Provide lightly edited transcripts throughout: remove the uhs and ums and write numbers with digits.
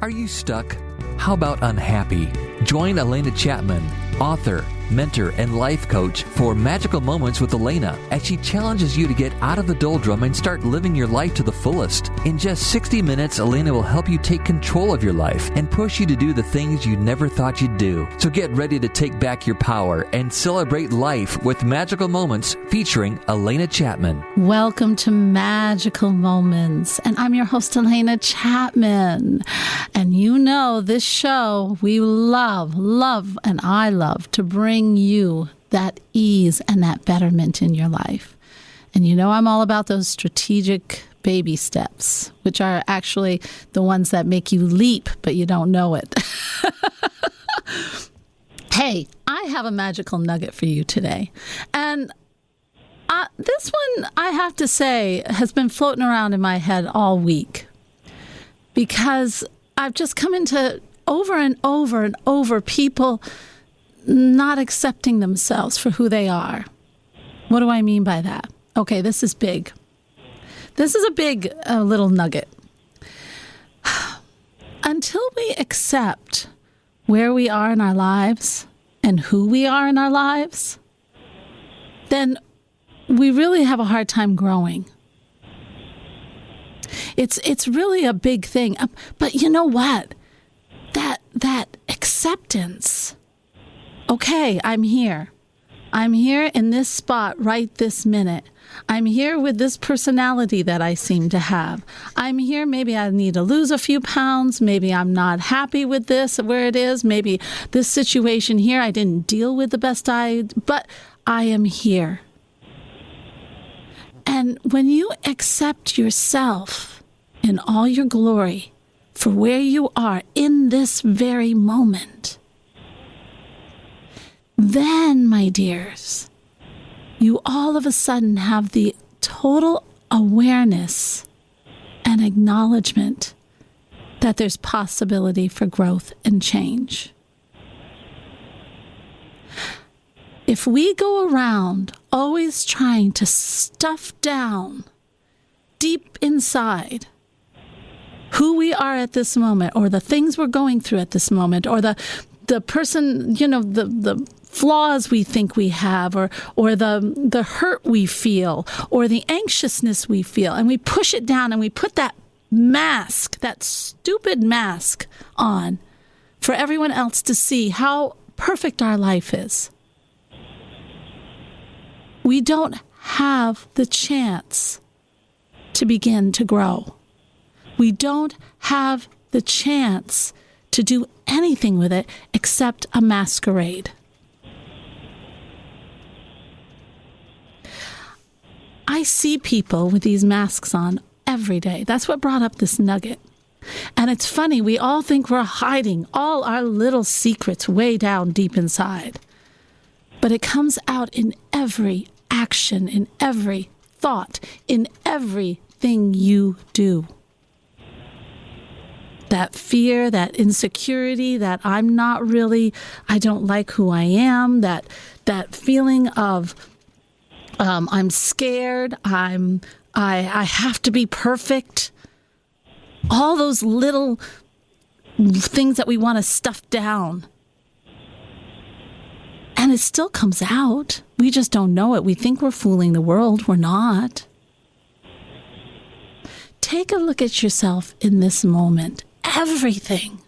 Are you stuck? How about unhappy? Join Alena Chapman, author, mentor, and life coach for Magical Moments with Alena as she challenges you to get out of the doldrum and start living your life to the fullest. In just 60 minutes, Alena will help you take control of your life and push you to do the things you never thought you'd do. So get ready to take back your power and celebrate life with Magical Moments featuring Alena Chapman. Welcome to Magical Moments, and I'm your host, Alena Chapman. And you know this show, we love, and I love to bring you that ease and that betterment in your life. And you know I'm all about those strategic baby steps, which are actually the ones that make you leap, but you don't know it. Hey, I have a magical nugget for you today. And this one, I have to say, has been floating around in my head all week because I've just come into over and over people not accepting themselves for who they are. What do I mean by that? Okay, this is big. This is a big little nugget. Until we accept where we are in our lives and who we are in our lives, then we really have a hard time growing. It's really a big thing. But you know what? That acceptance. Okay, I'm here. I'm here in this spot right this minute. I'm here with this personality that I seem to have. I'm here, maybe I need to lose a few pounds. Maybe I'm not happy with this, where it is. Maybe this situation here, I didn't deal with the best but I am here. And when you accept yourself in all your glory for where you are in this very moment, then, my dears, you all of a sudden have the total awareness and acknowledgement that there's possibility for growth and change. If we go around always trying to stuff down deep inside who we are at this moment, or the things we're going through at this moment, or the person, the flaws we think we have, or the hurt we feel, or the anxiousness we feel, and we push it down and we put that mask, that stupid mask on for everyone else to see how perfect our life is. We don't have the chance to begin to grow. We don't have the chance to do anything with it except a masquerade. I see people with these masks on every day. That's what brought up this nugget. And it's funny, we all think we're hiding all our little secrets way down deep inside. But it comes out in every action, in every thought, in everything you do. That fear, that insecurity, that I don't like who I am, that feeling of I'm scared, I have to be perfect. All those little things that we want to stuff down. And it still comes out. We just don't know it. We think we're fooling the world. We're not. Take a look at yourself in this moment. Everything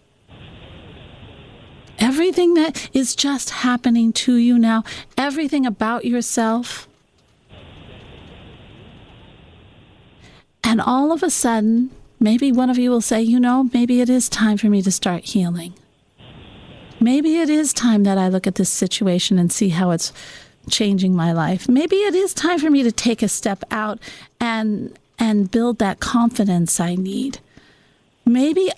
that is just happening to you now, everything about yourself. And all of a sudden, maybe one of you will say, maybe it is time for me to start healing. Maybe it is time that I look at this situation and see how it's changing my life. Maybe it is time for me to take a step out and build that confidence I need. Maybe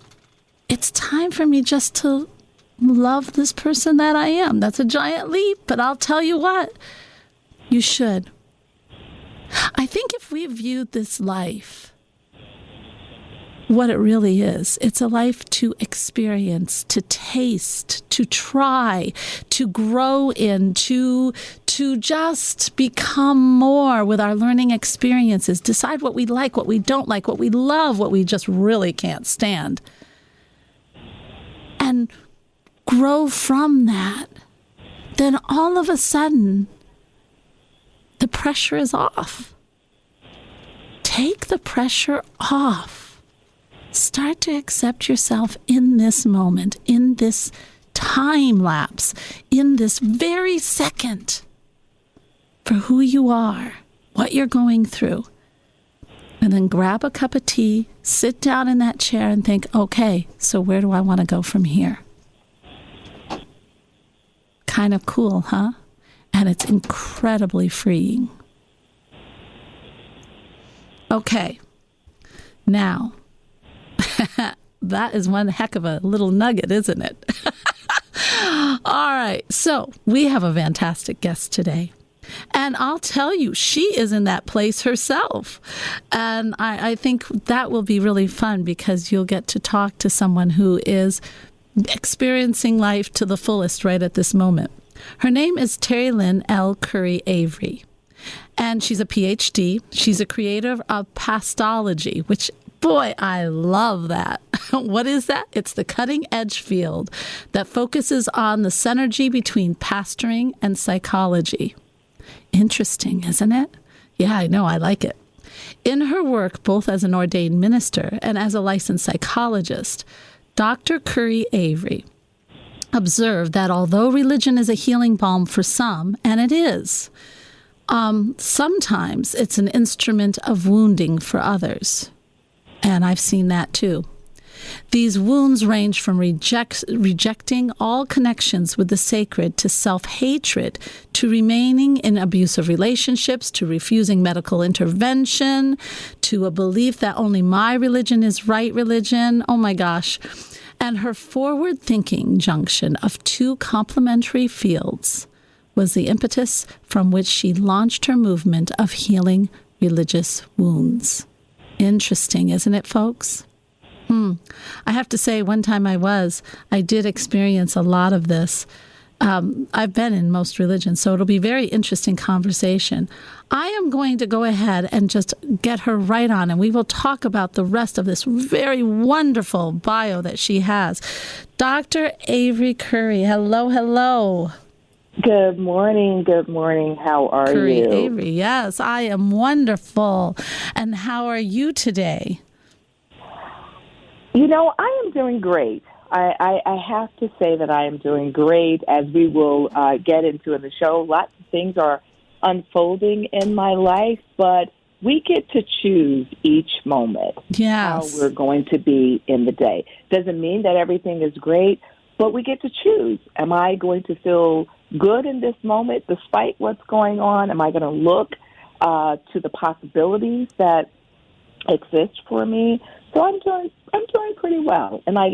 it's time for me just to love this person that I am. That's a giant leap, but I'll tell you what, you should. I think if we viewed this life what it really is, it's a life to experience, to taste, to try, to grow in, to just become more with our learning experiences, decide what we like, what we don't like, what we love, what we just really can't stand. grow from that, then all of a sudden, the pressure is off. Take the pressure off. Start to accept yourself in this moment, in this time lapse, in this very second, for who you are, what you're going through. And then grab a cup of tea, sit down in that chair and think, okay, so where do I want to go from here? Kind of cool, huh? And it's incredibly freeing. Okay. Now, that is one heck of a little nugget, isn't it? All right. So we have a fantastic guest today. And I'll tell you, she is in that place herself. And I think that will be really fun because you'll get to talk to someone who is experiencing life to the fullest right at this moment. Her name is Terry Lynn L. Curry Avery. And she's a PhD. She's a creator of pastology, which, boy, I love that. What is that? It's the cutting edge field that focuses on the synergy between pastoring and psychology. Interesting, isn't it? Yeah, I know. I like it. In her work, both as an ordained minister and as a licensed psychologist, Dr. Curry Avery observed that although religion is a healing balm for some, and it is, sometimes it's an instrument of wounding for others. And I've seen that too. These wounds range from rejecting all connections with the sacred to self-hatred, to remaining in abusive relationships, to refusing medical intervention, to a belief that only my religion is right religion. Oh my gosh. And her forward-thinking junction of two complementary fields was the impetus from which she launched her movement of healing religious wounds. Interesting, isn't it, folks? I have to say, one time I did experience a lot of this. I've been in most religions, so it'll be very interesting conversation. I am going to go ahead and just get her right on, and we will talk about the rest of this very wonderful bio that she has. Dr. Avery Curry, hello, hello. Good morning. Good morning. How are Curry you? Avery, yes, I am wonderful. And how are you today? You know, I am doing great. I have to say that I am doing great, as we will get into in the show. Lots of things are unfolding in my life, but we get to choose each moment how we're going to be in the day. Doesn't mean that everything is great, but we get to choose. Am I going to feel good in this moment despite what's going on? Am I going to look to the possibilities that exist for me? So I'm doing pretty well, and I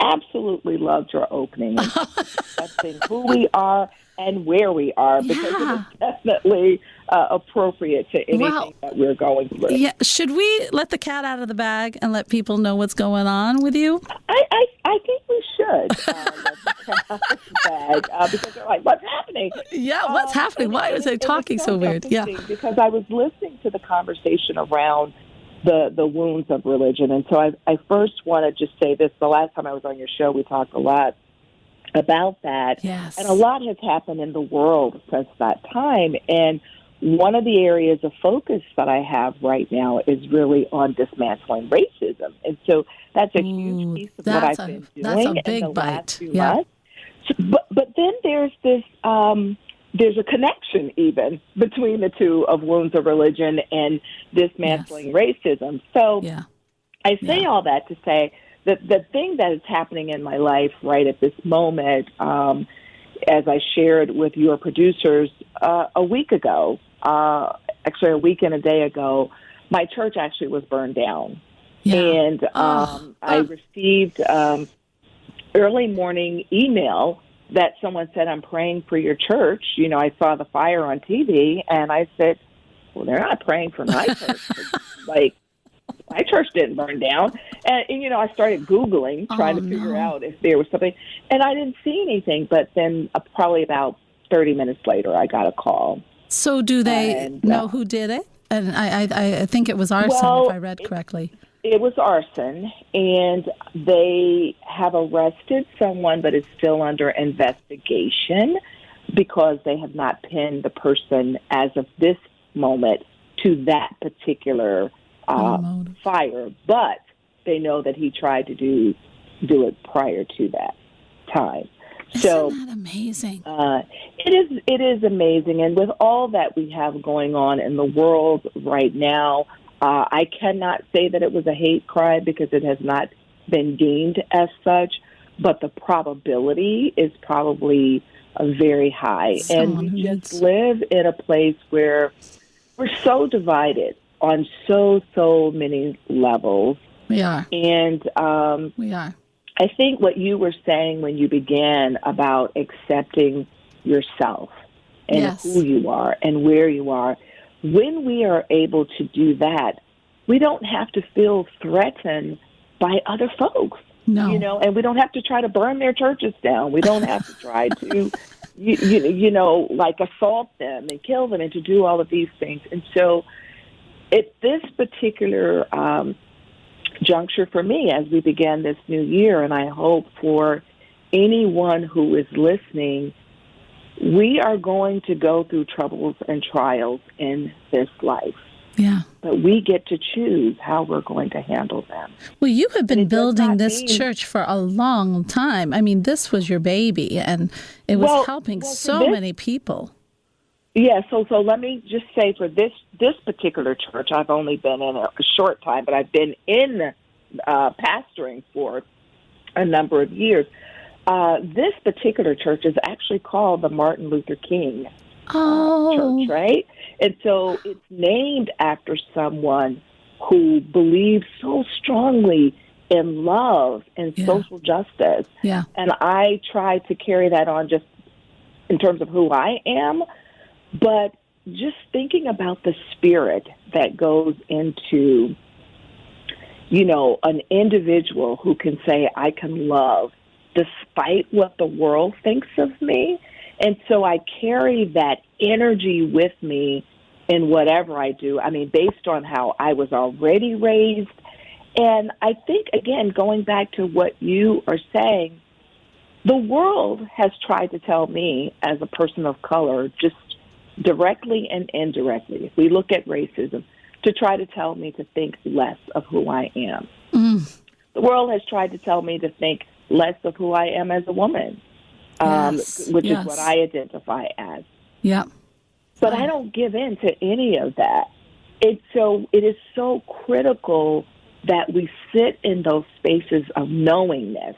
absolutely loved your opening, and discussing who we are and where we are, because it is definitely appropriate to anything that we're going through. Yeah, should we let the cat out of the bag and let people know what's going on with you? I think we should let the cat out of the bag, because they're like, what's happening? Yeah, what's happening? Why is they talking so weird? Yeah, because I was listening to the conversation around the wounds of religion. And so I first want to just say this. The last time I was on your show, we talked a lot about that. Yes. And a lot has happened in the world since that time. And one of the areas of focus that I have right now is really on dismantling racism. And so that's a huge piece of what I've been doing in the last few months. So, but then there's this... there's a connection even between the two of wounds of religion and dismantling racism. So I say all that to say that the thing that is happening in my life right at this moment, as I shared with your producers a week ago, actually a week and a day ago, my church actually was burned down. Yeah. And I received early morning email that someone said, I'm praying for your church. You know, I saw the fire on TV, and I said, well, they're not praying for my church. Like, my church didn't burn down. And, you know, I started Googling, trying to figure out if there was something. And I didn't see anything. But then probably about 30 minutes later, I got a call. So do they know who did it? And I think it was arson, if I read correctly. It was arson, and they have arrested someone, but it's still under investigation because they have not pinned the person as of this moment to that particular fire. But they know that he tried to do it prior to that time. Isn't that amazing? It is amazing, and with all that we have going on in the world right now, I cannot say that it was a hate crime because it has not been deemed as such, but the probability is probably very high. And we just live in a place where we're so divided on so many levels. We are. And we are. I think what you were saying when you began about accepting yourself and who you are and where you are, when we are able to do that, we don't have to feel threatened by other folks. No. You know, and we don't have to try to burn their churches down. We don't have to try to, you know, like assault them and kill them and to do all of these things. And so at this particular juncture for me as we began this new year, and I hope for anyone who is listening, we are going to go through troubles and trials in this life. Yeah. But we get to choose how we're going to handle them. Well, you have been building this church for a long time. I mean, this was your baby, and it was helping so many people. Yeah, so let me just say for this particular church, I've only been in a short time, but I've been in pastoring for a number of years. This particular church is actually called the Martin Luther King Church, right? And so it's named after someone who believes so strongly in love and social justice. Yeah. And I try to carry that on just in terms of who I am, but just thinking about the spirit that goes into, you know, an individual who can say, I can love despite what the world thinks of me. And so I carry that energy with me in whatever I do. I mean, based on how I was already raised. And I think, again, going back to what you are saying, the world has tried to tell me as a person of color, just directly and indirectly, if we look at racism, to try to tell me to think less of who I am. The world has tried to tell me to think less of who I am as a woman, which is what I identify as. Yeah. But I don't give in to any of that. It is so critical that we sit in those spaces of knowingness,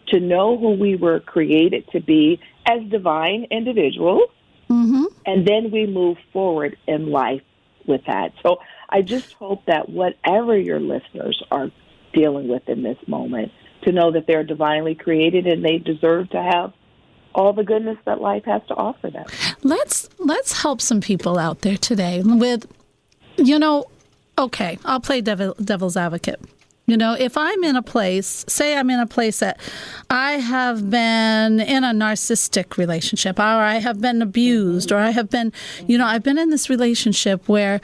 to know who we were created to be as divine individuals, and then we move forward in life with that. So I just hope that whatever your listeners are dealing with in this moment, to know that they're divinely created and they deserve to have all the goodness that life has to offer them. Let's help some people out there today with, you know, okay, I'll play devil's advocate. You know, if I'm in a place, say I'm in a place that I have been in a narcissistic relationship, or I have been abused, or I have been, you know, I've been in this relationship where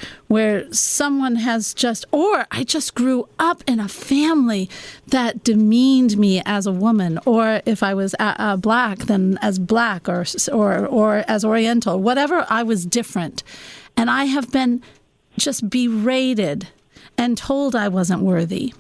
someone has or I just grew up in a family that demeaned me as a woman, or if I was black, then as black, or as Oriental, whatever, I was different. And I have been just berated and told I wasn't worthy.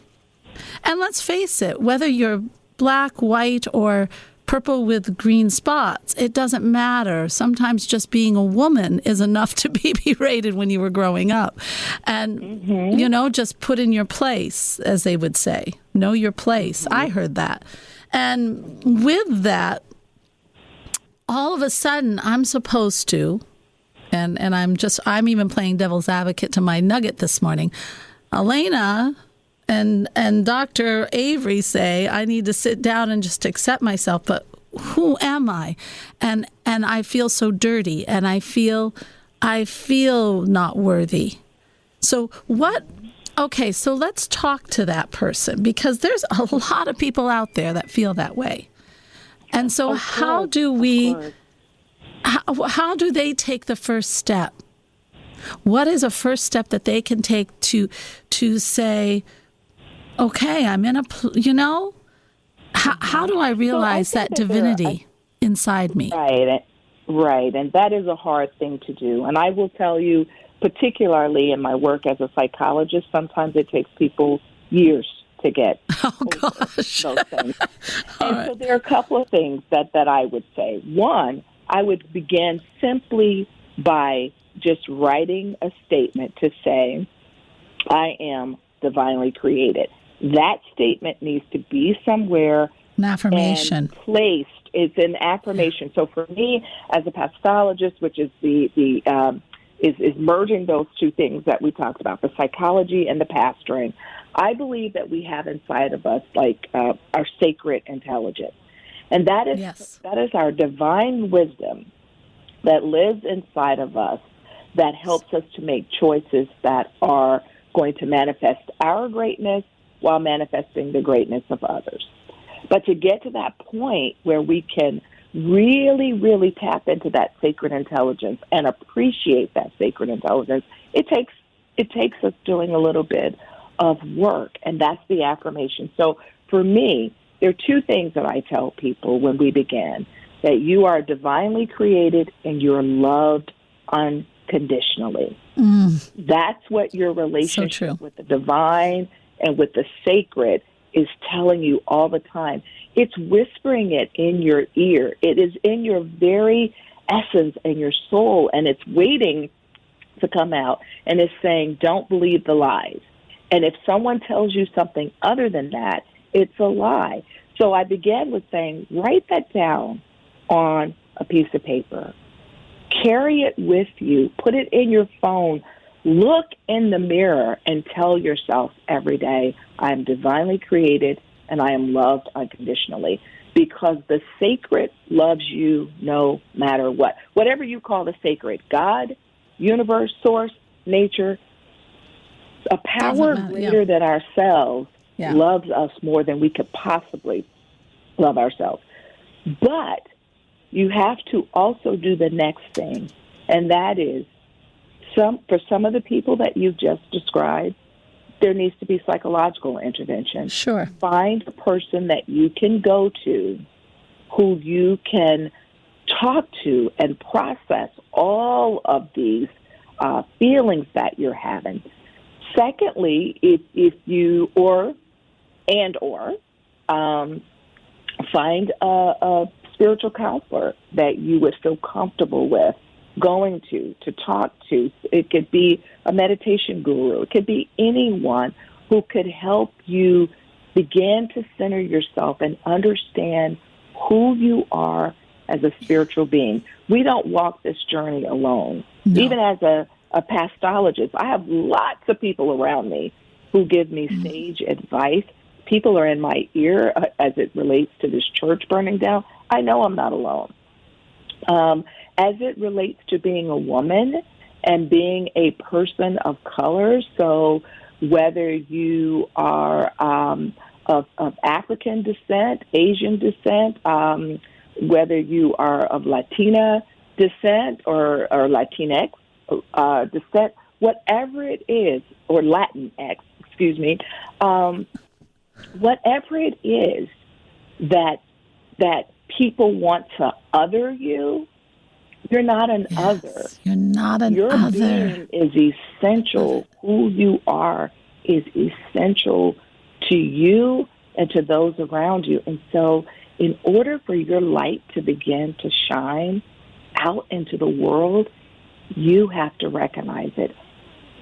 And let's face it, whether you're black, white, or purple with green spots, it doesn't matter. Sometimes just being a woman is enough to be berated when you were growing up. And, you know, just put in your place, as they would say. Know your place. I heard that. And with that, all of a sudden, I'm supposed to, and I'm even playing devil's advocate to my Nugget this morning. Alena and Dr. Avery say I need to sit down and just accept myself, but who am I? And I feel so dirty, and I feel not worthy. So okay, so let's talk to that person, because there's a lot of people out there that feel that way. And so how do they take the first step? What is a first step that they can take to say, okay, I'm in how do I realize So I that think that divinity inside me? Right, and that is a hard thing to do. And I will tell you, particularly in my work as a psychologist, sometimes it takes people years to get Gosh. those things. And so there are a couple of things that I would say. One, I would begin simply by just writing a statement to say, I am divinely created. That statement needs to be somewhere An affirmation. and placed. It's an affirmation. So for me, as a pastologist, which is is merging those two things that we talked about, the psychology and the pastoring, I believe that we have inside of us our sacred intelligence, and that is our divine wisdom that lives inside of us that helps us to make choices that are going to manifest our greatness while manifesting the greatness of others. But to get to that point where we can really, really tap into that sacred intelligence and appreciate that sacred intelligence, it takes us doing a little bit of work, and that's the affirmation. So for me, there are two things that I tell people when we begin, that you are divinely created and you're loved unconditionally. That's what your relationship with the divine and with the sacred is telling you all the time. It's whispering it in your ear. It is in your very essence and your soul, and it's waiting to come out, and it's saying, don't believe the lies. And if someone tells you something other than that, it's a lie. So I began with saying, write that down on a piece of paper. Carry it with you. Put it in your phone. Look in the mirror and tell yourself every day, I am divinely created and I am loved unconditionally, because the sacred loves you no matter what. Whatever you call the sacred, God, universe, source, nature, a power greater than ourselves loves us more than we could possibly love ourselves. But you have to also do the next thing, and that is, for some of the people that you've just described, there needs to be psychological intervention. Sure. Find a person that you can go to who you can talk to and process all of these feelings that you're having. Secondly, if you find a spiritual counselor that you would feel comfortable with going to talk to. It could be a meditation guru. It could be anyone who could help you begin to center yourself and understand who you are as a spiritual being. We don't walk this journey alone. No. Even as a pastologist, I have lots of people around me who give me sage advice. People are in my ear as it relates to this church burning down. I know I'm not alone. As it relates to being a woman and being a person of color, so whether you are of African descent, Asian descent, whether you are of Latina descent or Latinx descent, whatever it is, or Latinx, excuse me, whatever it is that people want to other you, you're not an other. You're not an Your other. being is essential. Who you are is essential to you and to those around you. And so in order for your light to begin to shine out into the world, you have to recognize it.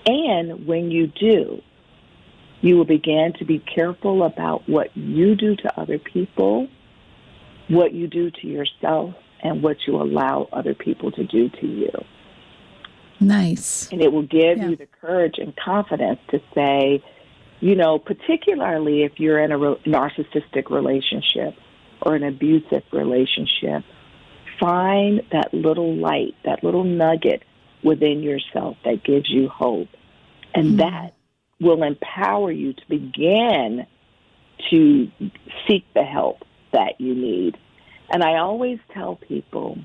And when you do, you will begin to be careful about what you do to other people, what you do to yourself, and what you allow other people to do to you. Nice. And it will give you the courage and confidence to say, particularly if you're in a narcissistic relationship or an abusive relationship, find that little light, that little nugget within yourself that gives you hope. And that will empower you to begin to seek the help that you need. And I always tell people,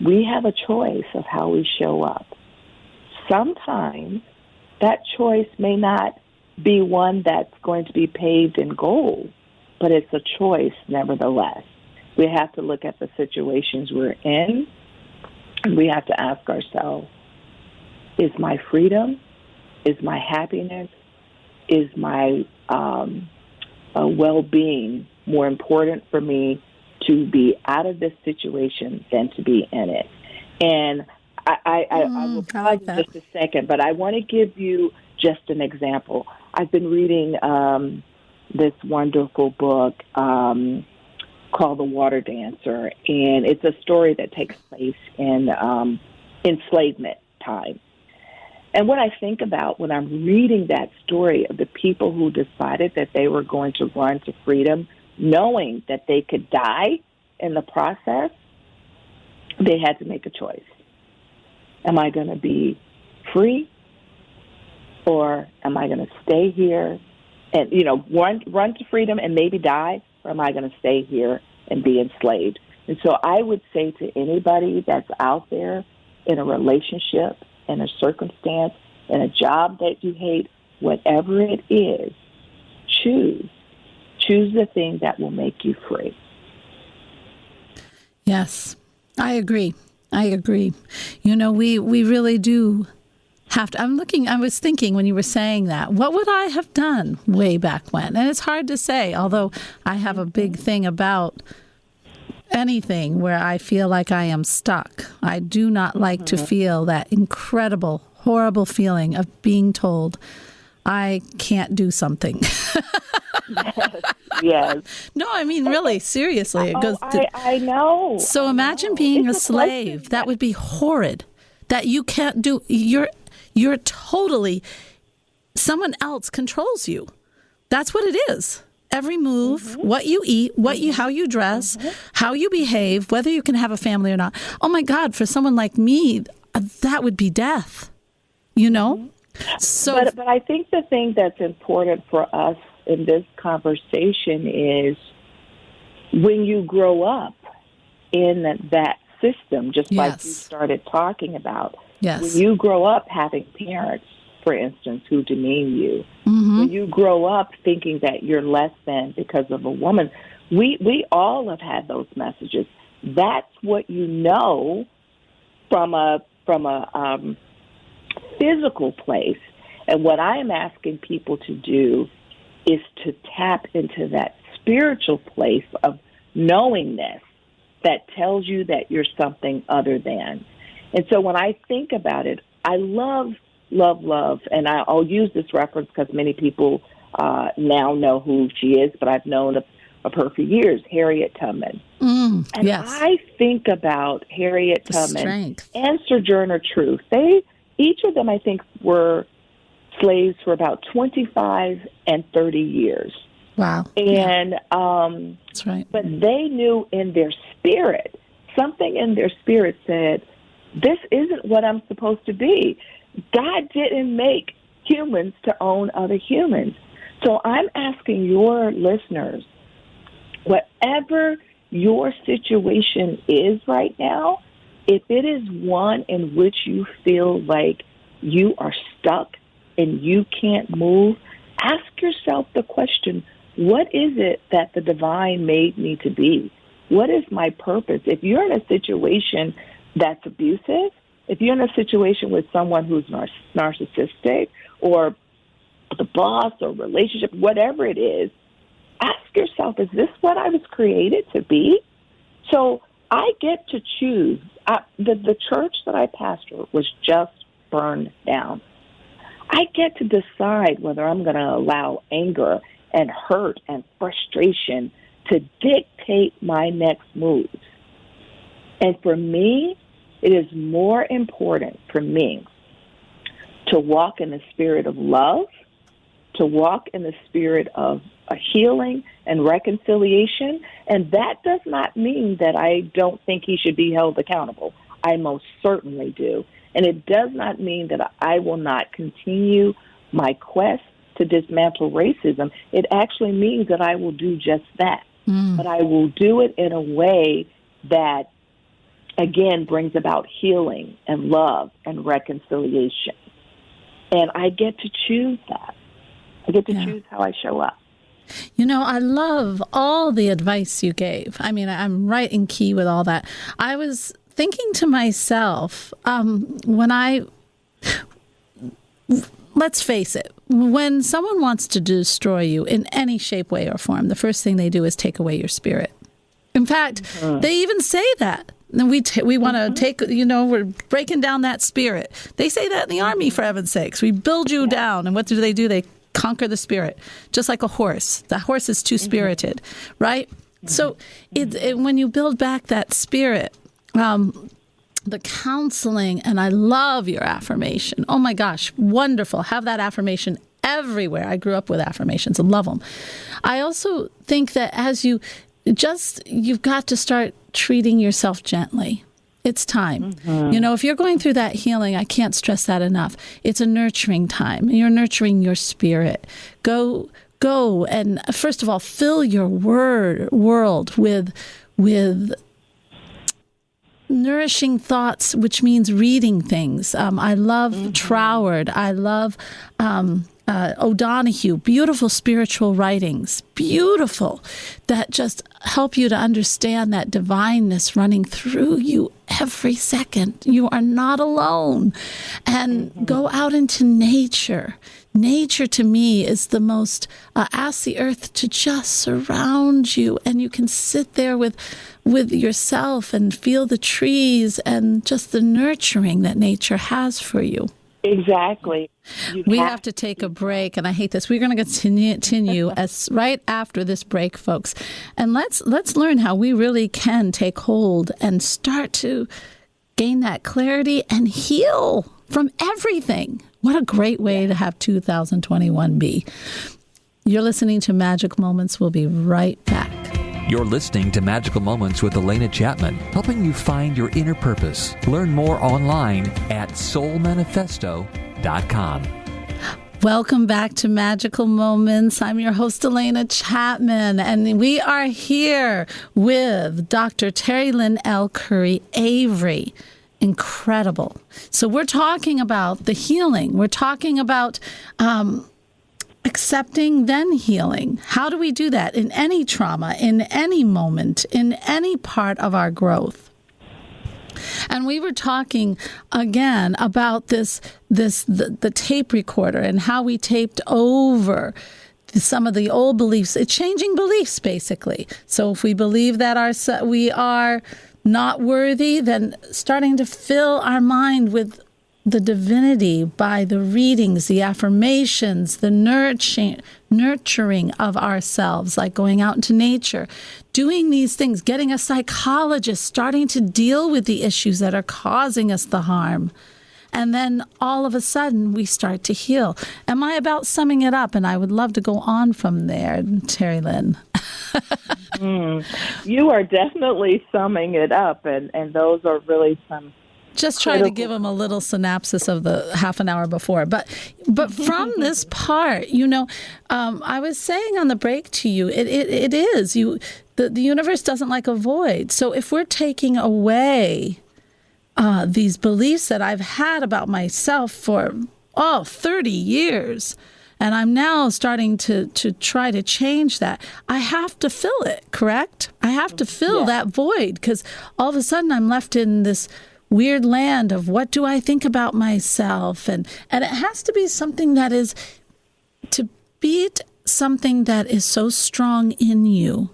we have a choice of how we show up. Sometimes that choice may not be one that's going to be paved in gold, but it's a choice nevertheless. We have to look at the situations we're in, and we have to ask ourselves, is my freedom, is my happiness, is my well-being more important for me to be out of this situation than to be in it? And I will pause in just a second, but I want to give you just an example. I've been reading this wonderful book called The Water Dancer, and it's a story that takes place in enslavement time. And what I think about when I'm reading that story of the people who decided that they were going to run to freedom, knowing that they could die in the process, they had to make a choice. Am I going to be free, or am I going to stay here and, run to freedom and maybe die, or am I going to stay here and be enslaved? And so I would say to anybody that's out there in a relationship, in a circumstance, in a job that you hate, whatever it is, choose the thing that will make you free. Yes, I agree. We really do have to. I was thinking when you were saying that, what would I have done way back when? And it's hard to say, although I have a big thing about anything where I feel like I am stuck. I do not like to feel that incredible, horrible feeling of being told I can't do something. Yes. No, I mean, really, seriously. It goes I know. So imagine being a slave. That would be horrid. That you can't do. You're totally, someone else controls you. That's what it is. Every move, what you eat, how you dress, how you behave, whether you can have a family or not. Oh my God, for someone like me, that would be death. So, but I think the thing that's important for us in this conversation is when you grow up in that system, just like you started talking about. Yes. When you grow up having parents, for instance, who demean you, when you grow up thinking that you're less than because of a woman, we all have had those messages. That's what you know from a physical place. And what I am asking people to do is to tap into that spiritual place of knowingness that tells you that you're something other than. And so when I think about it, I love, and I'll use this reference because many people now know who she is, but I've known of her for years, Harriet Tubman. And I think about Harriet Tubman and Sojourner Truth. Each of them, I think, were slaves for about 25 and 30 years. Wow. And that's right. But they knew in their spirit, something in their spirit said, this isn't what I'm supposed to be. God didn't make humans to own other humans. So I'm asking your listeners, whatever your situation is right now, if it is one in which you feel like you are stuck and you can't move, ask yourself the question, what is it that the divine made me to be? What is my purpose? If you're in a situation that's abusive, if you're in a situation with someone who's narcissistic or the boss or relationship, whatever it is, ask yourself, is this what I was created to be? So I get to choose. The church that I pastor was just burned down. I get to decide whether I'm going to allow anger and hurt and frustration to dictate my next moves. And for me, it is more important for me to walk in the spirit of love, to walk in the spirit of a healing and reconciliation. And that does not mean that I don't think he should be held accountable. I most certainly do. And it does not mean that I will not continue my quest to dismantle racism. It actually means that I will do just that. But I will do it in a way that, again, brings about healing and love and reconciliation. And I get to choose that. I get to choose how I show up. You know, I love all the advice you gave. I mean, I'm right in key with all that. I was thinking to myself, let's face it, when someone wants to destroy you in any shape, way, or form, the first thing they do is take away your spirit. In fact, they even say that. And we want to take, we're breaking down that spirit. They say that in the Army, for heaven's sakes. We build you down. And what do? They conquer the spirit, just like a horse. The horse is too spirited, right? So when you build back that spirit, the counseling, and I love your affirmation. Oh my gosh, wonderful. Have that affirmation everywhere. I grew up with affirmations and love them. I also think that as you've got to start treating yourself gently. It's time. If you're going through that healing, I can't stress that enough. It's a nurturing time. You're nurturing your spirit. Go and first of all, fill your world with nourishing thoughts, which means reading things. I love Troward. I love O'Donohue. Beautiful spiritual writings. Beautiful. That just help you to understand that divineness running through you every second. You are not alone. And go out into nature. Nature to me is the most, ask the earth to just surround you, and you can sit there with yourself and feel the trees and just the nurturing that nature has for you. Exactly. We have to take a break, and I hate this. We're going to continue as right after this break, folks. And let's learn how we really can take hold and start to gain that clarity and heal from everything. What a great way to have 2021 be. You're listening to Magic Moments. We'll be right back. You're listening to Magical Moments with Alena Chapman, helping you find your inner purpose. Learn more online at soulmanifesto.com. Welcome back to Magical Moments. I'm your host, Alena Chapman, and we are here with Dr. Terry Lynn L. Curry Avery. Incredible. So we're talking about the healing. We're talking about accepting, then healing. How do we do that in any trauma, in any moment, in any part of our growth? And we were talking again about the tape recorder and how we taped over some of the old beliefs, changing beliefs basically. So if we believe that we are not worthy, then starting to fill our mind with the divinity by the readings, the affirmations, the nurturing of ourselves, like going out into nature, doing these things, getting a psychologist, starting to deal with the issues that are causing us the harm. And then all of a sudden we start to heal. Am I about summing it up? And I would love to go on from there, Terry Lynn. You are definitely summing it up, and those are really some just try to give them a little synopsis of the half an hour before. But from this part, I was saying on the break to you, it is. The universe doesn't like a void. So if we're taking away these beliefs that I've had about myself for, 30 years, and I'm now starting to try to change that, I have to fill it, correct? I have to fill that void, because all of a sudden I'm left in this weird land of what do I think about myself, and it has to be something that is, to beat something that is so strong in you,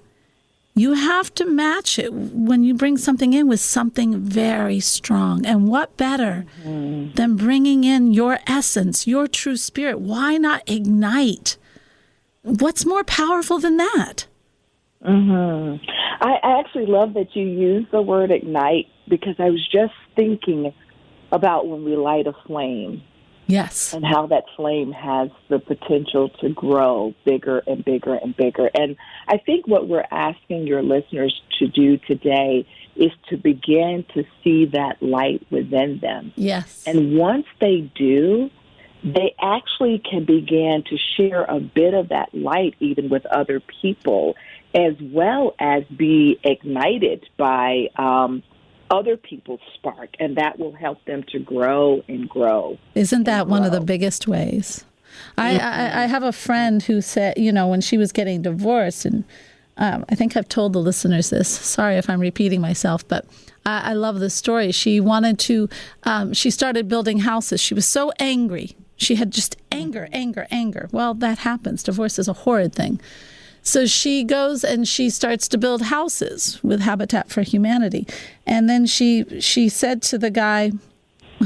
you have to match it when you bring something in with something very strong. And what better than bringing in your essence, your true spirit? Why not ignite? What's more powerful than that? I actually love that you use the word ignite, because I was just thinking about when we light a flame. Yes. And how that flame has the potential to grow bigger and bigger and bigger. And I think what we're asking your listeners to do today is to begin to see that light within them. Yes. And once they do, they actually can begin to share a bit of that light even with other people, as well as be ignited by other people's spark, and that will help them to grow and grow. Isn't that one of the biggest ways? I have a friend who said, when she was getting divorced, and I think I've told the listeners this. Sorry if I'm repeating myself, but I love this story. She wanted to, she started building houses. She was so angry. She had just anger. Well, that happens. Divorce is a horrid thing. So she goes and she starts to build houses with Habitat for Humanity. And then she said to the guy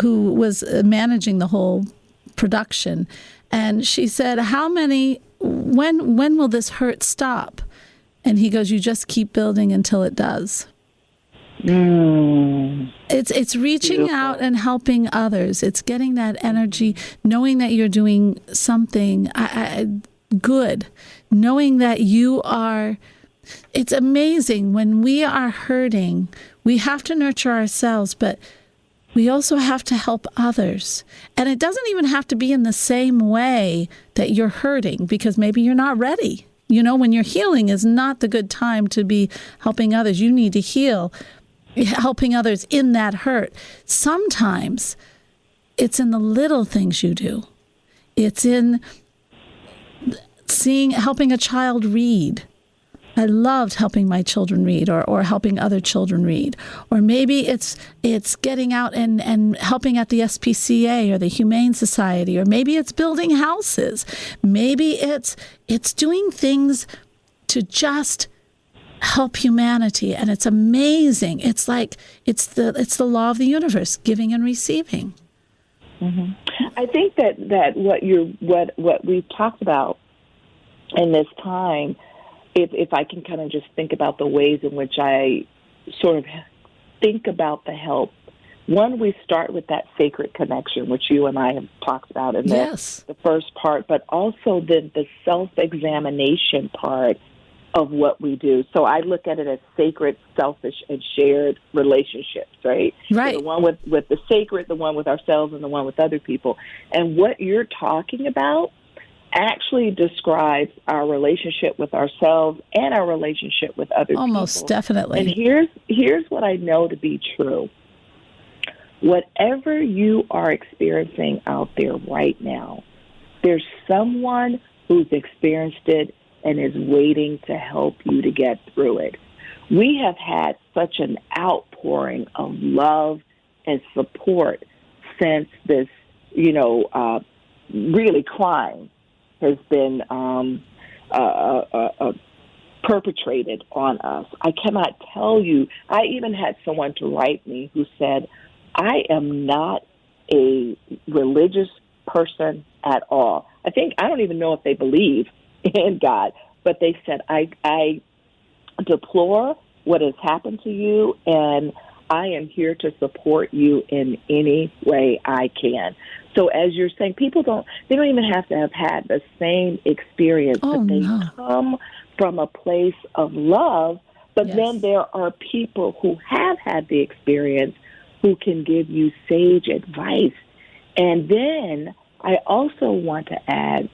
who was managing the whole production, and she said, when will this hurt stop? And he goes, you just keep building until it does. It's reaching Beautiful. out and helping others. It's getting that energy, knowing that you're doing something good, knowing that you are. It's amazing when we are hurting. We have to nurture ourselves, but we also have to help others. And it doesn't even have to be in the same way that you're hurting, because maybe you're not ready. When you're healing is not the good time to be helping others. You need to heal, helping others in that hurt. Sometimes it's in the little things you do. It's in helping a child read. I loved helping my children read, or helping other children read. Or maybe it's getting out and helping at the SPCA or the Humane Society, or maybe it's building houses. Maybe it's doing things to just help humanity. And it's amazing. It's like it's the law of the universe, giving and receiving. Mm-hmm. I think that what we've talked about in this time, if I can kind of just think about the ways in which I sort of think about the help. One, we start with that sacred connection, which you and I have talked about in the first part, but also the self-examination part of what we do. So I look at it as sacred, selfish, and shared relationships, right? Right. So the one with the sacred, the one with ourselves, and the one with other people. And what you're talking about actually describes our relationship with ourselves and our relationship with other people. Almost definitely. And here's what I know to be true. Whatever you are experiencing out there right now, there's someone who's experienced it and is waiting to help you to get through it. We have had such an outpouring of love and support since this, really crime has been perpetrated on us. I cannot tell you. I even had someone to write me who said, I am not a religious person at all. I don't even know if they believe in God, but they said, I deplore what has happened to you, and I am here to support you in any way I can. So as you're saying, they don't even have to have had the same experience, but they come from a place of love. But then there are people who have had the experience who can give you sage advice. And then I also want to add,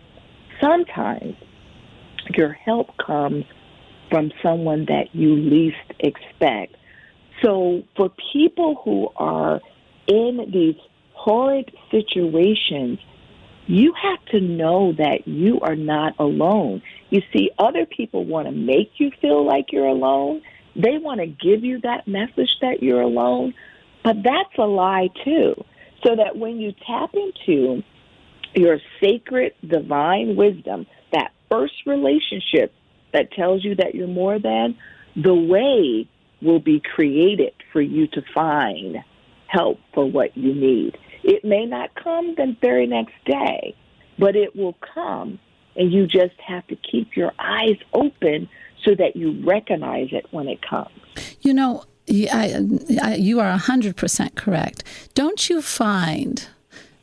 sometimes your help comes from someone that you least expect. So for people who are in these horrid situations, you have to know that you are not alone. You see, other people want to make you feel like you're alone. They want to give you that message that you're alone, but that's a lie too. So that when you tap into your sacred divine wisdom, that first relationship that tells you that you're more than, the way will be created for you to find help for what you need. It may not come the very next day, but it will come, and you just have to keep your eyes open so that you recognize it when it comes. You are 100% correct. Don't you find,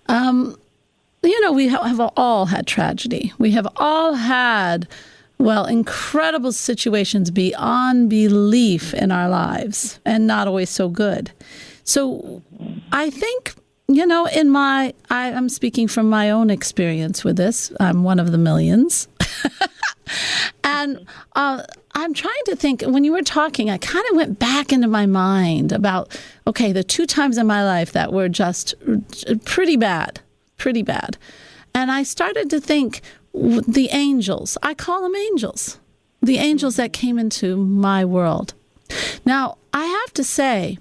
we have all had tragedy. We have all had, incredible situations beyond belief in our lives, and not always so good. So I think, I'm speaking from my own experience with this. I'm one of the millions. And I'm trying to think, when you were talking, I kind of went back into my mind about, the 2 times in my life that were just pretty bad. And I started to think the angels, I call them angels, the angels that came into my world. Now, I have to say,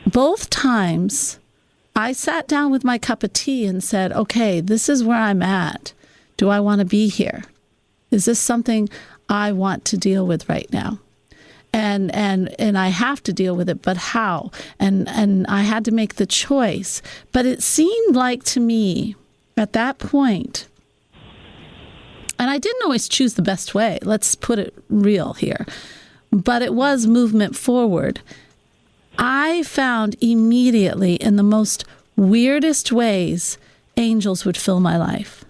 both times I sat down with my cup of tea and said, okay, this is where I'm at. Do I want to be here? Is this something I want to deal with right now? And I have to deal with it, but how? And I had to make the choice. But it seemed like to me at that point, and I didn't always choose the best way. Let's put it real here. But it was movement forward. I found immediately in the most weirdest ways, angels would fill my life.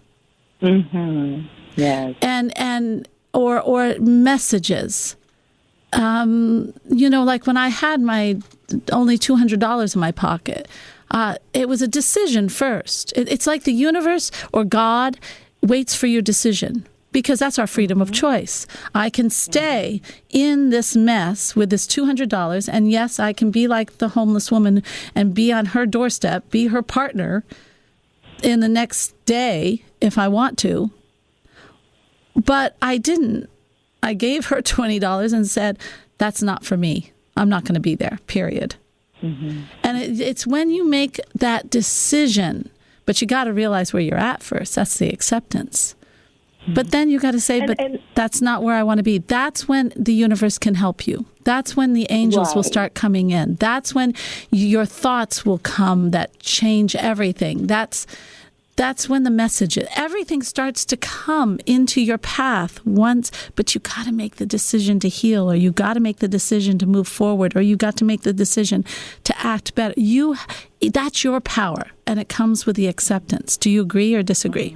Mm-hmm. Yes. And or messages. Like when I had my only $200 in my pocket, it was a decision first. It's like the universe or God waits for your decision, because that's our freedom of choice. I can stay in this mess with this $200, and yes, I can be like the homeless woman and be on her doorstep, be her partner in the next day if I want to. But I didn't. I gave her $20 and said, that's not for me. I'm not going to be there, period. Mm-hmm. And it's when you make that decision, but you got to realize where you're at first. That's the acceptance. Mm-hmm. But then you got to say, that's not where I want to be. That's when the universe can help you. That's when the angels will start coming in. That's when your thoughts will come that change everything. That's when the message, everything starts to come into your path once, but you got to make the decision to heal, or you got to make the decision to move forward, or you got to make the decision to act better. That's your power, and it comes with the acceptance. Do you agree or disagree?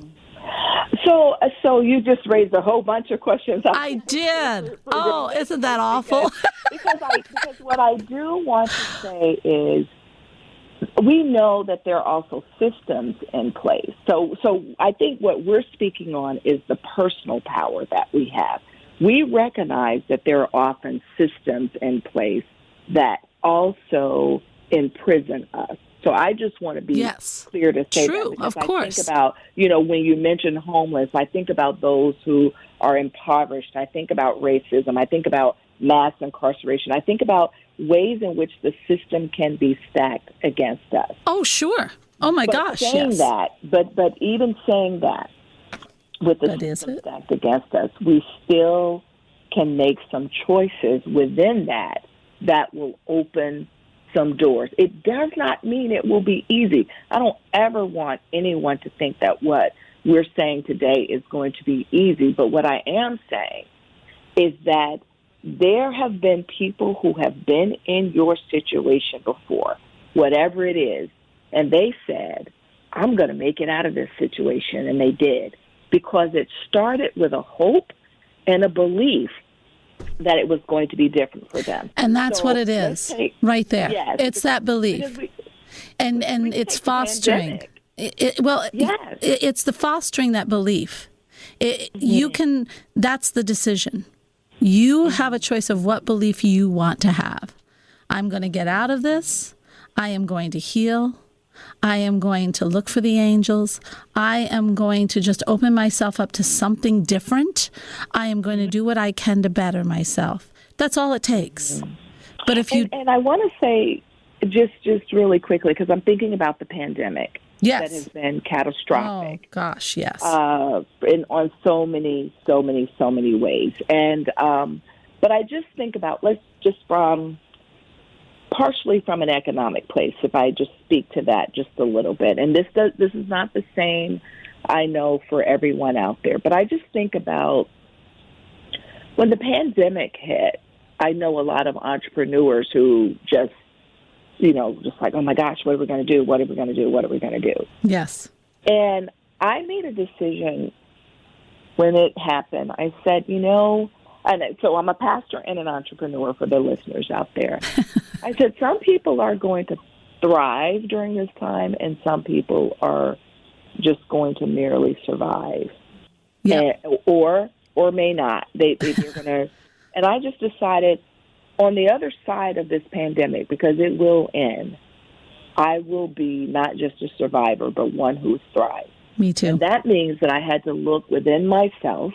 So you just raised a whole bunch of questions. I did. Oh, isn't that awful? Because what I do want to say is, we know that there are also systems in place. So I think what we're speaking on is the personal power that we have. We recognize that there are often systems in place that also imprison us. So I just want to be clear to say True, that. Of course. I think about, when you mention homeless, I think about those who are impoverished. I think about racism. I think about mass incarceration. I think about ways in which the system can be stacked against us. Oh, sure. Oh, my gosh, yes. But even saying that, with the system stacked against us, we still can make some choices within that will open some doors. It does not mean it will be easy. I don't ever want anyone to think that what we're saying today is going to be easy, but what I am saying is that there have been people who have been in your situation before, whatever it is, and they said, I'm going to make it out of this situation, and they did, because it started with a hope and a belief that it was going to be different for them. And that's what it is, right there. Yes, it's that belief. And it's fostering. It's the fostering that belief. That's the decision. You have a choice of what belief you want to have. I'm going to get out of this. I am going to heal. I am going to look for the angels. I am going to just open myself up to something different. I am going to do what I can to better myself. That's all it takes. But if you... And I want to say, just really quickly, because I'm thinking about the pandemic. Yes. That has been catastrophic. Oh, gosh, yes. On so many ways. And but I just think about, let's just partially from an economic place, if I just speak to that just a little bit. And this is not the same, I know, for everyone out there. But I just think about when the pandemic hit, I know a lot of entrepreneurs who just like, oh my gosh, what are we going to do? What are we going to do? What are we going to do? Yes. And I made a decision when it happened. I said, and so I'm a pastor and an entrepreneur for the listeners out there. I said, some people are going to thrive during this time, and some people are just going to merely survive, or may not. They're going to, and I just decided, on the other side of this pandemic, because it will end, I will be not just a survivor, but one who thrives. Me too. And that means that I had to look within myself,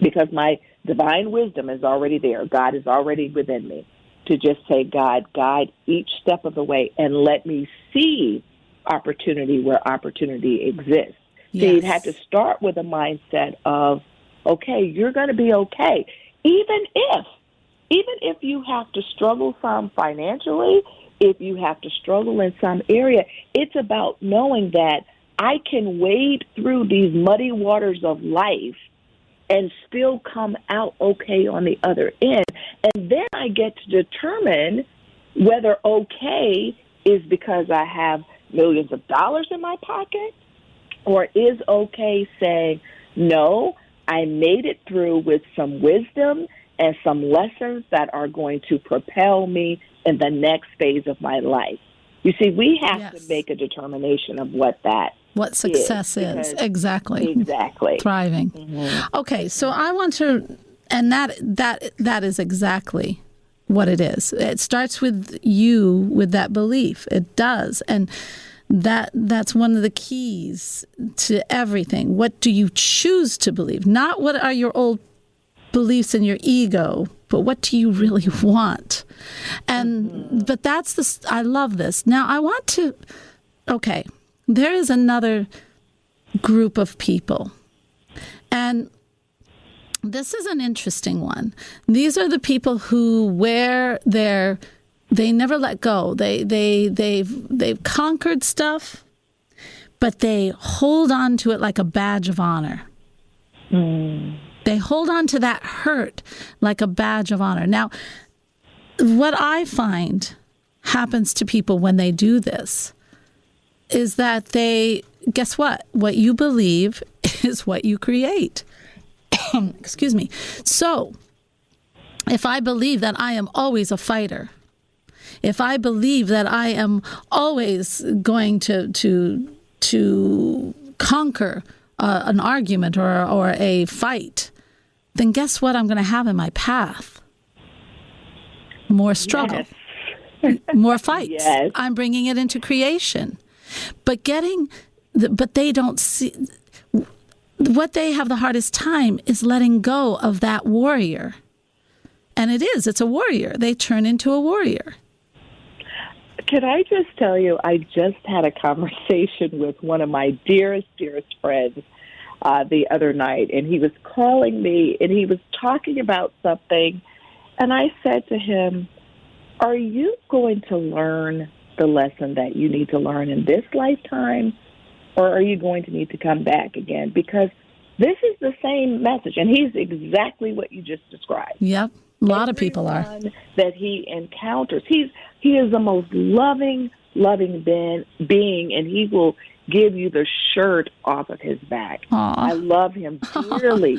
because my divine wisdom is already there. God is already within me, to just say, God, guide each step of the way and let me see opportunity where opportunity exists. Yes. So you'd have to start with a mindset of, okay, you're going to be okay. Even if you have to struggle some financially, if you have to struggle in some area, it's about knowing that I can wade through these muddy waters of life and still come out okay on the other end. And then I get to determine whether okay is because I have millions of dollars in my pocket, or is okay saying, no, I made it through with some wisdom and some lessons that are going to propel me in the next phase of my life. You see, we have to make a determination of what success is. Exactly. Exactly. Thriving. Mm-hmm. Okay, so I want to, and that is exactly what it is. It starts with you, with that belief. It does. And that's one of the keys to everything. What do you choose to believe? Not what are your old beliefs in your ego, but what do you really want? And but that's I love this. Now I want to, okay, there is another group of people, and this is an interesting one. These are the people who they never let go. They've conquered stuff, but they hold on to it like a badge of honor. They hold on to that hurt like a badge of honor. Now, what I find happens to people when they do this is that guess what? What you believe is what you create. Excuse me. So, if I believe that I am always a fighter, if I believe that I am always going to conquer an argument or a fight, then guess what I'm going to have in my path? More struggle, more fights. Yes. I'm bringing it into creation. But they don't see, what they have the hardest time is letting go of that warrior. And it's a warrior. They turn into a warrior. Can I just tell you, I just had a conversation with one of my dearest friends the other night, and he was calling me, and he was talking about something, and I said to him, are you going to learn the lesson that you need to learn in this lifetime, or are you going to need to come back again? Because this is the same message, and he's exactly what you just described. Yep. A lot of people are. That he encounters. He is the most loving being, and he will give you the shirt off of his back. Aww. I love him dearly.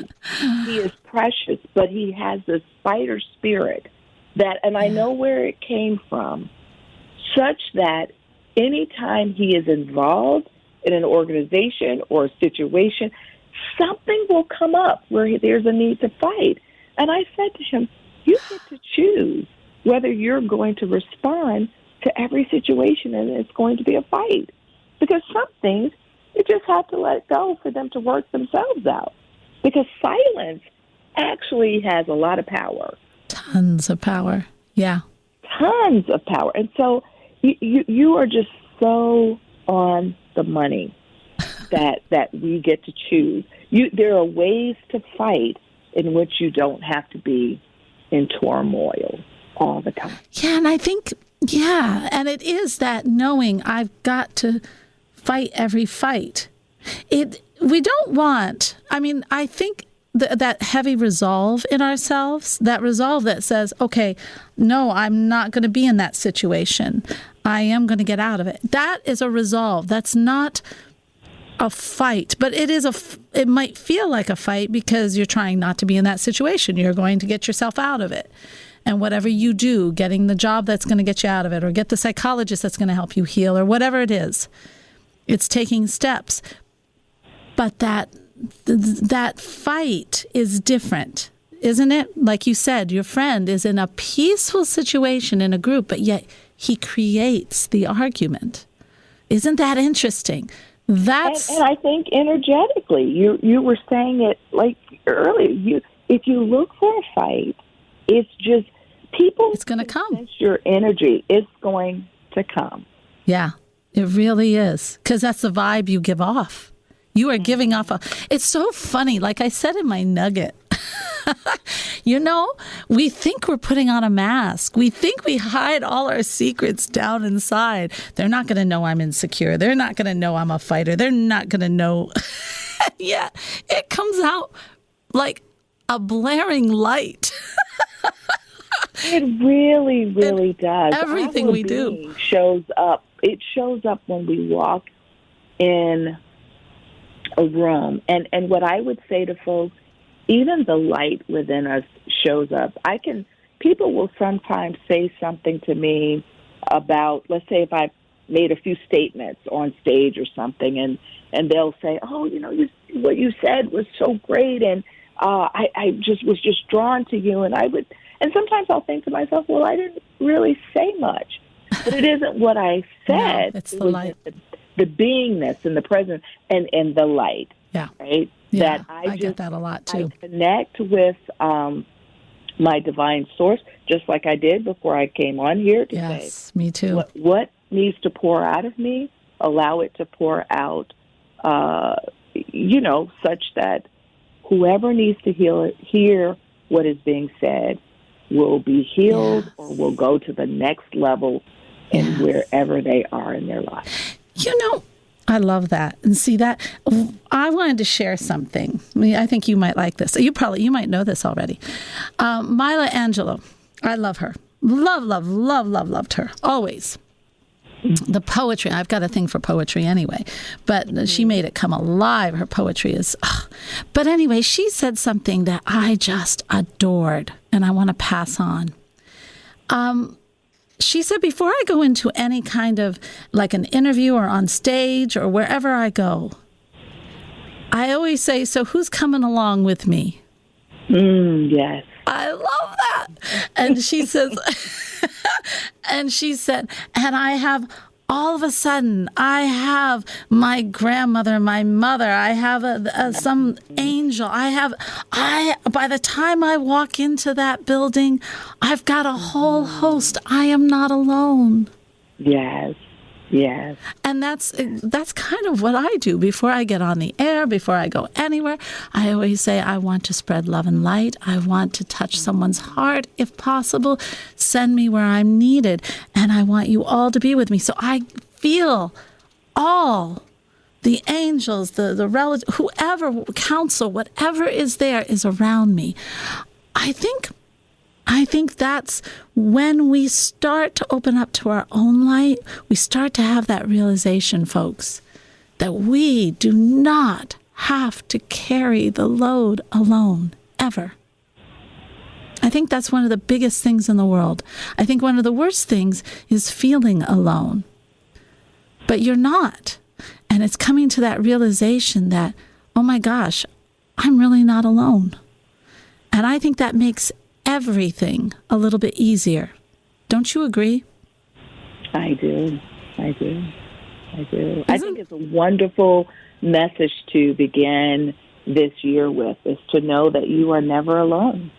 He is precious, but he has this fighter spirit and I know where it came from, such that anytime he is involved in an organization or a situation, something will come up where there's a need to fight. And I said to him, you get to choose whether you're going to respond to every situation and it's going to be a fight. Because some things you just have to let go for them to work themselves out. Because silence actually has a lot of power. Tons of power. Yeah. Tons of power. And so you are just so on the money that we get to choose. There are ways to fight in which you don't have to be in turmoil all the time. Yeah, and I think, and it is that knowing I've got to fight every fight. We don't want, I think that heavy resolve in ourselves, that resolve that says, okay, no, I'm not going to be in that situation. I am going to get out of it. That is a resolve. That's not a fight, but it might feel like a fight because you're trying not to be in that situation. You're going to get yourself out of it. And whatever you do, getting the job that's going to get you out of it, or get the psychologist that's going to help you heal, or whatever it is, it's taking steps. But that fight is different, isn't it? Like you said, your friend is in a peaceful situation in a group, but yet he creates the argument. Isn't that interesting? That's and I think energetically, you were saying it like earlier. If you look for a fight, it's just people. It's going to come. Sense your energy. It's going to come. Yeah, it really is, because that's the vibe you give off. You are giving off it's so funny. Like I said in my nugget, we think we're putting on a mask. We think we hide all our secrets down inside. They're not going to know I'm insecure. They're not going to know I'm a fighter. They're not going to know. Yeah, it comes out like a blaring light. It really, really does. Everything we do shows up. It shows up when we walk in a room. And what I would say to folks, even the light within us shows up. People will sometimes say something to me about, let's say if I made a few statements on stage or something, and they'll say, oh, what you said was so great, and I was just drawn to you, and sometimes I'll think to myself, well, I didn't really say much, but it isn't what I said. No, it's the light. The beingness and the presence and the light. Yeah. Right? Yeah, that I get that a lot too. I connect with my divine source, just like I did before I came on here to say, me too. What needs to pour out of me, allow it to pour out, such that whoever needs to hear what is being said will be healed or will go to the next level in wherever they are in their life. I love that. And see that, I wanted to share something. I think you might like this. You might know this already. Mila Angelo, I love her. Loved her, always. The poetry, I've got a thing for poetry anyway, but she made it come alive. Her poetry is, But anyway, she said something that I just adored, and I want to pass on. She said, before I go into any kind of like an interview or on stage or wherever I go, I always say, so who's coming along with me? Yes. I love that. And she says, and I have, all of a sudden, I have my grandmother, my mother, I have some angel. By the time I walk into that building, I've got a whole host. I am not alone. Yes. Yes. And that's kind of what I do before I get on the air, before I go anywhere. I always say, I want to spread love and light. I want to touch someone's heart if possible. Send me where I'm needed. And I want you all to be with me. So I feel all the angels, the relatives, whoever, counsel, whatever is there is around me. I think that's when we start to open up to our own light, we start to have that realization, folks, that we do not have to carry the load alone, ever. I think that's one of the biggest things in the world. I think one of the worst things is feeling alone. But you're not. And it's coming to that realization that, oh my gosh, I'm really not alone. And I think that makes everything a little bit easier. Don't you agree? I do. I think it's a wonderful message to begin this year with, is to know that you are never alone.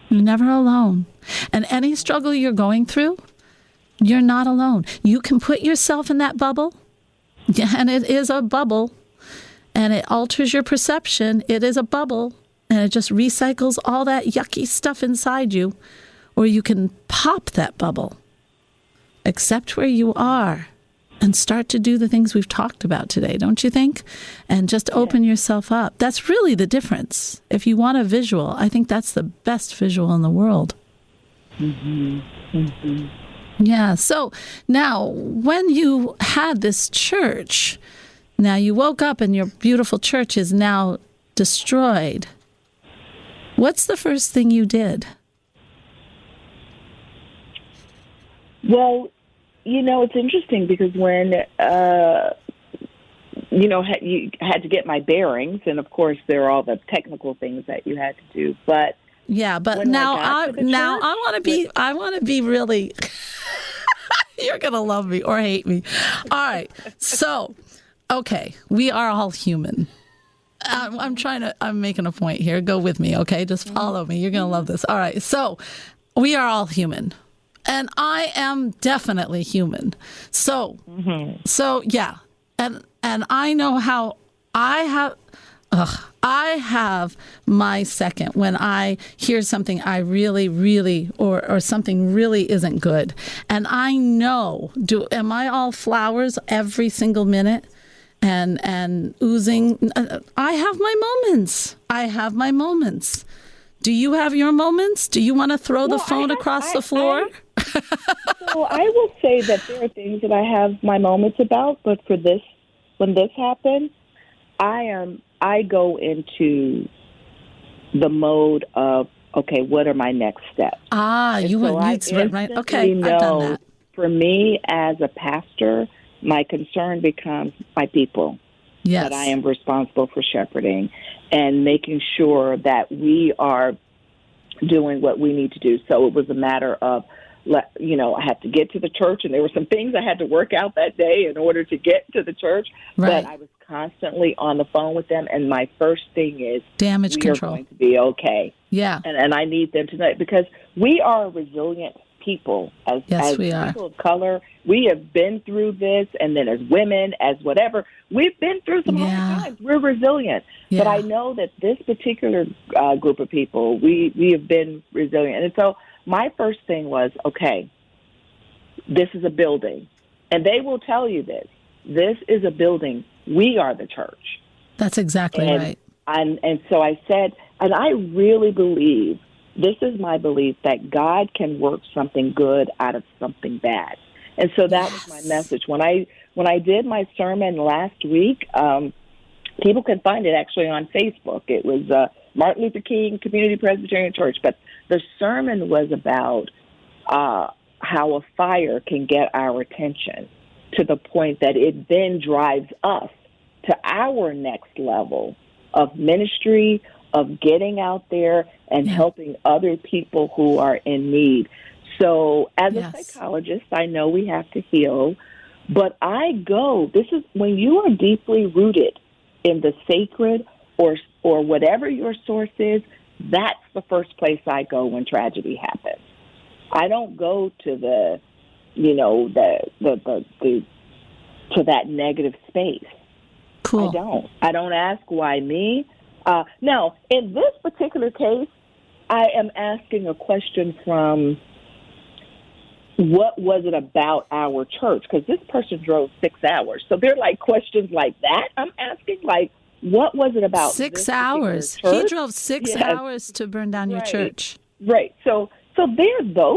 You're never alone. And any struggle you're going through, you're not alone. You can put yourself in that bubble, and it is a bubble, and it alters your perception. It is a bubble. And it just recycles all that yucky stuff inside you. Or you can pop that bubble, accept where you are, and start to do the things we've talked about today, don't you think? And just open yourself up. That's really the difference. If you want a visual, I think that's the best visual in the world. Mm-hmm. Mm-hmm. Yeah, so now when you had this church, now you woke up and your beautiful church is now destroyed. What's the first thing you did? Well, it's interesting because when, you had to get my bearings, and of course there are all the technical things that you had to do. But yeah, but now I want to be really. You're gonna love me or hate me. All right, so okay, we are all human. I'm making a point here. Go with me, okay? Just follow me. You're going to love this. All right. So we are all human. And I am definitely human. So yeah. And I know how I have my second when I hear something I really, or something really isn't good. And I know, am I all flowers every single minute? And oozing. I have my moments. Do you have your moments? Do you want to throw the phone across the floor? So I will say that there are things that I have my moments about, but when this happened, I go into the mode of, okay, what are my next steps? You went right. Okay, know, I've done that. For me as a pastor, my concern becomes my people that I am responsible for shepherding and making sure that we are doing what we need to do. So it was a matter of, I had to get to the church, and there were some things I had to work out that day in order to get to the church. Right. But I was constantly on the phone with them, and my first thing is damage we control. are going to be okay. Yeah. And I need them to know, because we are a resilient people as people of color. We have been through this, and then as women, as whatever, we've been through some hard times. We're resilient. Yeah. But I know that this particular group of people, we have been resilient. And so my first thing was, okay, this is a building. And they will tell you this. This is a building. We are the church. That's exactly right. And so I said, and I really believe, this is my belief, that God can work something good out of something bad. And so that was my message. When I did my sermon last week, people can find it actually on Facebook. It was Martin Luther King Community Presbyterian Church. But the sermon was about how a fire can get our attention to the point that it then drives us to our next level of ministry, of getting out there and helping other people who are in need. So as a psychologist, I know we have to heal, but this is when you are deeply rooted in the sacred or whatever your source is, that's the first place I go when tragedy happens. I don't go to the to that negative space. Cool. I don't ask why me. Now, in this particular case, I am asking a question from, what was it about our church? Because this person drove 6 hours. So they're like questions like that. I'm asking, like, what was it about 6 hours? He drove 6 hours to burn down your church. Right. So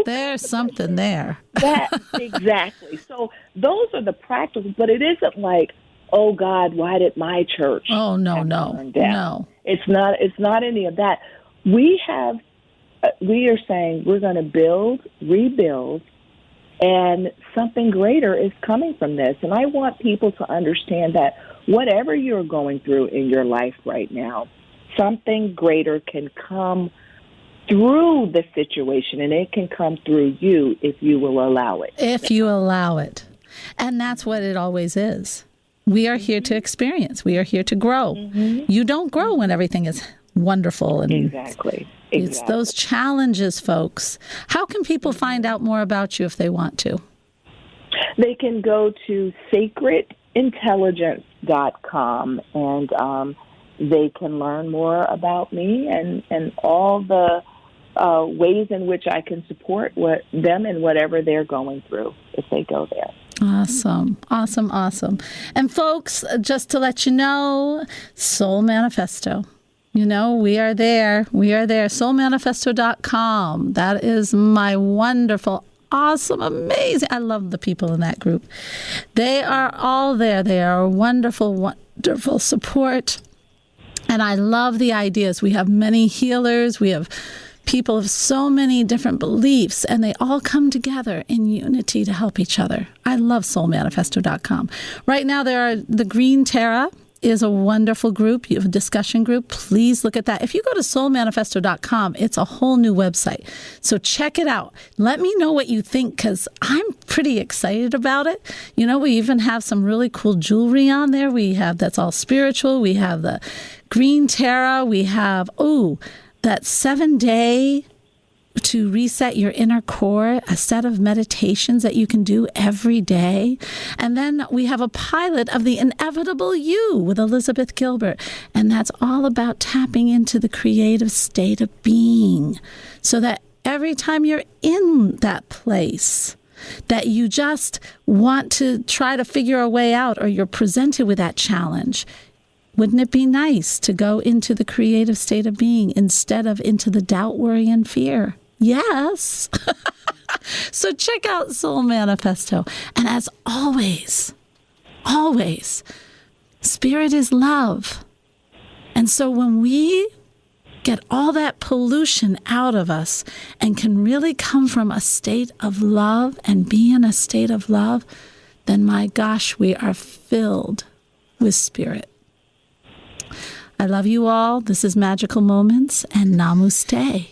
there's something there. Exactly. So those are the practicals, but it isn't like, oh God, why did my church? Oh no. It's not any of that. We are saying we're going to rebuild, and something greater is coming from this. And I want people to understand that whatever you're going through in your life right now, something greater can come through the situation, and it can come through you if you will allow it. If you allow it. And that's what it always is. We are here to experience. We are here to grow. Mm-hmm. You don't grow when everything is wonderful. And Exactly. It's those challenges, folks. How can people find out more about you if they want to? They can go to sacredintelligence.com, and they can learn more about me and all the ways in which I can support them in whatever they're going through if they go there. Awesome. And folks, just to let you know, Soul Manifesto. We are there. Soulmanifesto.com. That is my wonderful, awesome, amazing. I love the people in that group. They are all there. They are wonderful, wonderful support. And I love the ideas. We have many healers. We have people of so many different beliefs, and they all come together in unity to help each other. I love soulmanifesto.com. Right now, there are the Green Terra is a wonderful group. You have a discussion group. Please look at that. If you go to soulmanifesto.com, it's a whole new website. So check it out. Let me know what you think, because I'm pretty excited about it. You know, we even have some really cool jewelry on there. We have that's all spiritual. We have the green Tara. We have, that 7-day to reset your inner core, a set of meditations that you can do every day. And then we have a pilot of The Inevitable You with Elizabeth Gilbert. And that's all about tapping into the creative state of being, so that every time you're in that place that you just want to try to figure a way out, or you're presented with that challenge, wouldn't it be nice to go into the creative state of being instead of into the doubt, worry, and fear? Yes. So check out Soul Manifesto. And as always, Spirit is love. And so when we get all that pollution out of us and can really come from a state of love and be in a state of love, then my gosh, we are filled with Spirit. I love you all. This is Magical Moments, and Namaste.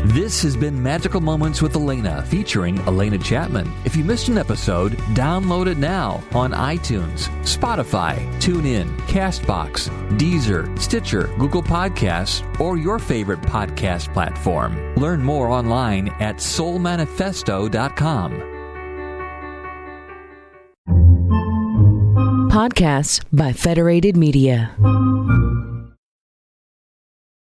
This has been Magical Moments with Alena, featuring Alena Chapman. If you missed an episode, download it now on iTunes, Spotify, TuneIn, CastBox, Deezer, Stitcher, Google Podcasts, or your favorite podcast platform. Learn more online at soulmanifesto.com. Podcasts by Federated Media.